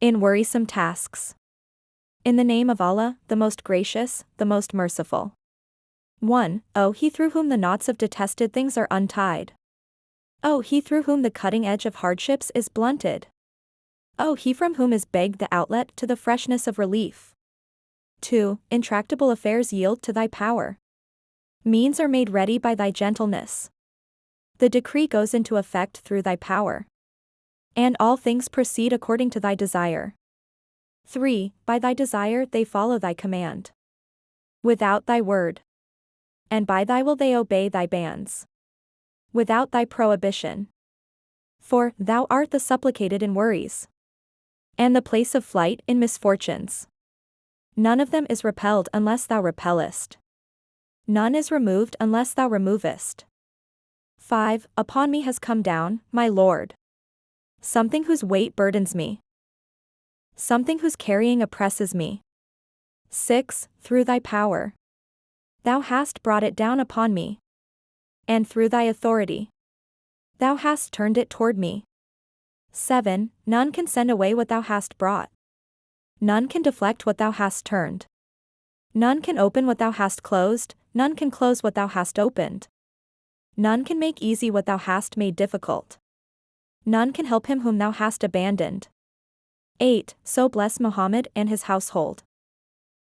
In Worrisome Tasks. In the name of Allah, the most gracious, the most merciful. 1. O He through whom the knots of detested things are untied. O He through whom the cutting edge of hardships is blunted. O He from whom is begged the outlet to the freshness of relief. 2. Intractable affairs yield to thy power. Means are made ready by thy gentleness. The decree goes into effect through thy power. And all things proceed according to thy desire. 3. By thy desire they follow thy command. Without thy word. And by thy will they obey thy bands. Without thy prohibition. 4. Thou art the supplicated in worries. And the place of flight in misfortunes. None of them is repelled unless thou repellest. None is removed unless thou removest. 5. Upon me has come down, my Lord. Something whose weight burdens me. Something whose carrying oppresses me. 6. Through thy power. Thou hast brought it down upon me. And through thy authority. Thou hast turned it toward me. 7. None can send away what thou hast brought. None can deflect what thou hast turned. None can open what thou hast closed, none can close what thou hast opened. None can make easy what thou hast made difficult. None can help him whom thou hast abandoned. 8. So bless Muhammad and his household.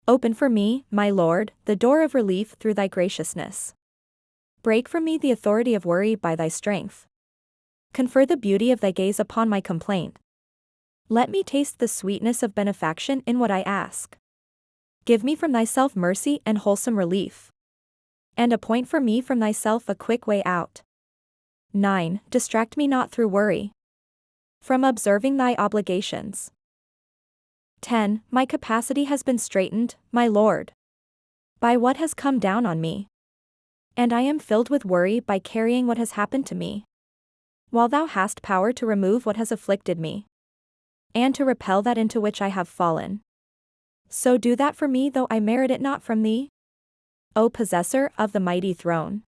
Open for me, my Lord, the door of relief through thy graciousness. Break from me the authority of worry by thy strength. Confer the beauty of thy gaze upon my complaint. Let me taste the sweetness of benefaction in what I ask. Give me from thyself mercy and wholesome relief. And appoint for me from thyself a quick way out. 9. Distract me not through worry. From observing thy obligations. 10. My capacity has been straitened, my Lord. By what has come down on me. And I am filled with worry by carrying what has happened to me. While thou hast power to remove what has afflicted me. And to repel that into which I have fallen. So do that for me though I merit it not from thee. O possessor of the mighty throne.